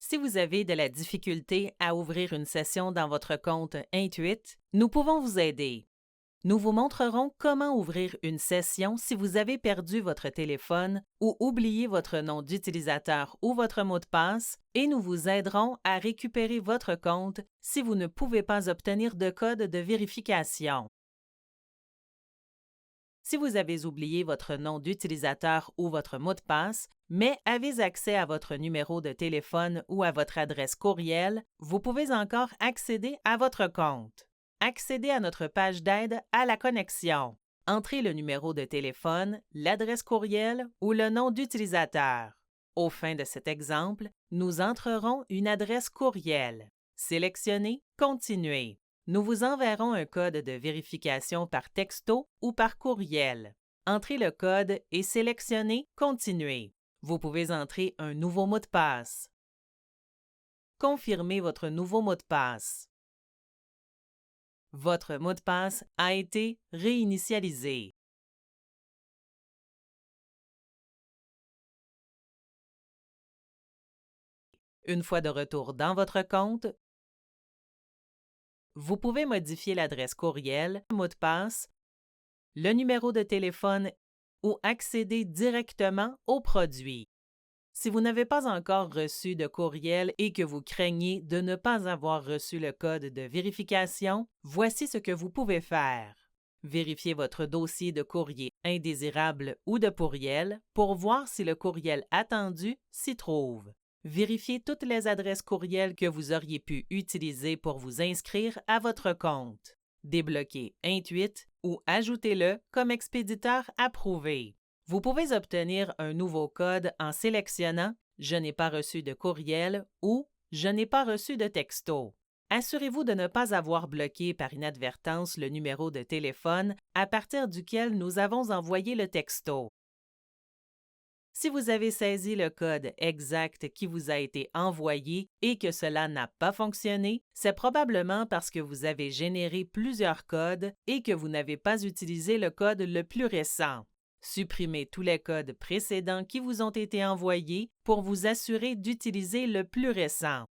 Si vous avez de la difficulté à ouvrir une session dans votre compte Intuit, nous pouvons vous aider. Nous vous montrerons comment ouvrir une session si vous avez perdu votre téléphone ou oublié votre nom d'utilisateur ou votre mot de passe et nous vous aiderons à récupérer votre compte si vous ne pouvez pas obtenir de code de vérification. Si vous avez oublié votre nom d'utilisateur ou votre mot de passe, mais avez accès à votre numéro de téléphone ou à votre adresse courriel, vous pouvez encore accéder à votre compte. Accédez à notre page d'aide à la connexion. Entrez le numéro de téléphone, l'adresse courriel ou le nom d'utilisateur. Au fin de cet exemple, nous entrerons une adresse courriel. Sélectionnez « Continuer ». Nous vous enverrons un code de vérification par texto ou par courriel. Entrez le code et sélectionnez « Continuer ». Vous pouvez entrer un nouveau mot de passe. Confirmez votre nouveau mot de passe. Votre mot de passe a été réinitialisé. Une fois de retour dans votre compte, vous pouvez modifier l'adresse courriel, le mot de passe, le numéro de téléphone ou accéder directement au produit. Si vous n'avez pas encore reçu de courriel et que vous craignez de ne pas avoir reçu le code de vérification, voici ce que vous pouvez faire. Vérifiez votre dossier de courrier indésirable ou de pourriel pour voir si le courriel attendu s'y trouve. Vérifiez toutes les adresses courriel que vous auriez pu utiliser pour vous inscrire à votre compte. Débloquez Intuit ou ajoutez-le comme expéditeur approuvé. Vous pouvez obtenir un nouveau code en sélectionnant « Je n'ai pas reçu de courriel » ou « Je n'ai pas reçu de texto ». Assurez-vous de ne pas avoir bloqué par inadvertance le numéro de téléphone à partir duquel nous avons envoyé le texto. Si vous avez saisi le code exact qui vous a été envoyé et que cela n'a pas fonctionné, c'est probablement parce que vous avez généré plusieurs codes et que vous n'avez pas utilisé le code le plus récent. Supprimez tous les codes précédents qui vous ont été envoyés pour vous assurer d'utiliser le plus récent.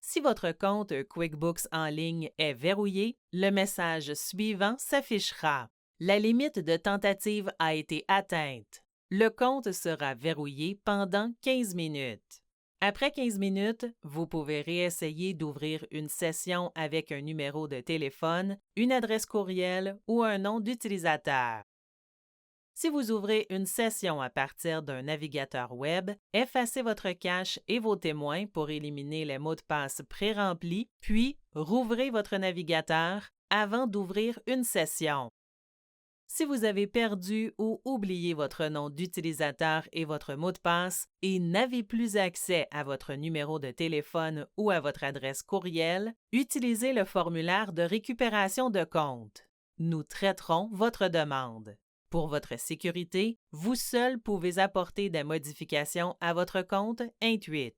Si votre compte QuickBooks en ligne est verrouillé, le message suivant s'affichera. La limite de tentative a été atteinte. Le compte sera verrouillé pendant 15 minutes. Après 15 minutes, vous pouvez réessayer d'ouvrir une session avec un numéro de téléphone, une adresse courriel ou un nom d'utilisateur. Si vous ouvrez une session à partir d'un navigateur Web, effacez votre cache et vos témoins pour éliminer les mots de passe pré-remplis, puis rouvrez votre navigateur avant d'ouvrir une session. Si vous avez perdu ou oublié votre nom d'utilisateur et votre mot de passe et n'avez plus accès à votre numéro de téléphone ou à votre adresse courriel, utilisez le formulaire de récupération de compte. Nous traiterons votre demande. Pour votre sécurité, vous seul pouvez apporter des modifications à votre compte Intuit.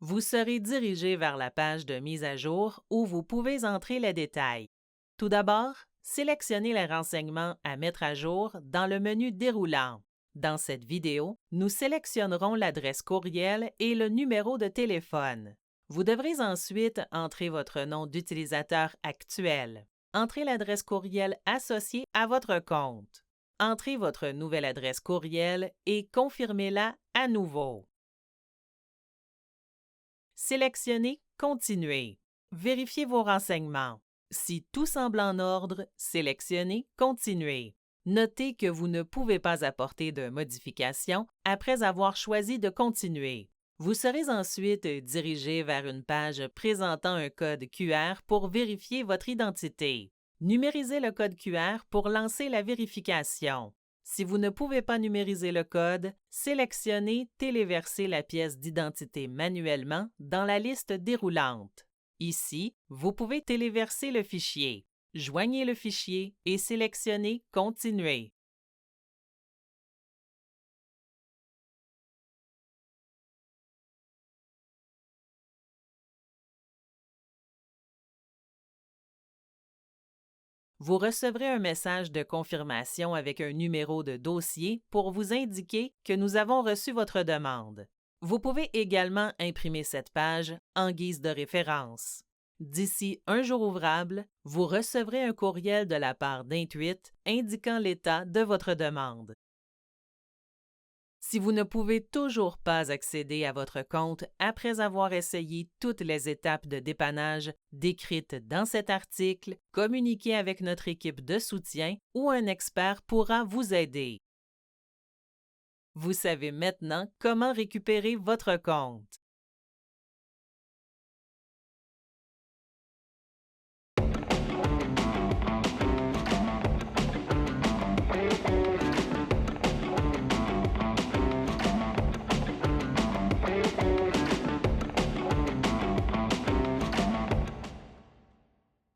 Vous serez dirigé vers la page de mise à jour où vous pouvez entrer les détails. Tout d'abord, sélectionnez les renseignements à mettre à jour dans le menu déroulant. Dans cette vidéo, nous sélectionnerons l'adresse courriel et le numéro de téléphone. Vous devrez ensuite entrer votre nom d'utilisateur actuel. Entrez l'adresse courriel associée à votre compte. Entrez votre nouvelle adresse courriel et confirmez-la à nouveau. Sélectionnez « Continuer ». Vérifiez vos renseignements. Si tout semble en ordre, sélectionnez « Continuer ». Notez que vous ne pouvez pas apporter de modifications après avoir choisi de continuer. Vous serez ensuite dirigé vers une page présentant un code QR pour vérifier votre identité. Numérisez le code QR pour lancer la vérification. Si vous ne pouvez pas numériser le code, sélectionnez « Téléverser la pièce d'identité manuellement » dans la liste déroulante. Ici, vous pouvez téléverser le fichier. Joignez le fichier et sélectionnez « Continuer ». Vous recevrez un message de confirmation avec un numéro de dossier pour vous indiquer que nous avons reçu votre demande. Vous pouvez également imprimer cette page en guise de référence. D'ici un jour ouvrable, vous recevrez un courriel de la part d'Intuit indiquant l'état de votre demande. Si vous ne pouvez toujours pas accéder à votre compte après avoir essayé toutes les étapes de dépannage décrites dans cet article, communiquez avec notre équipe de soutien ou un expert pourra vous aider. Vous savez maintenant comment récupérer votre compte.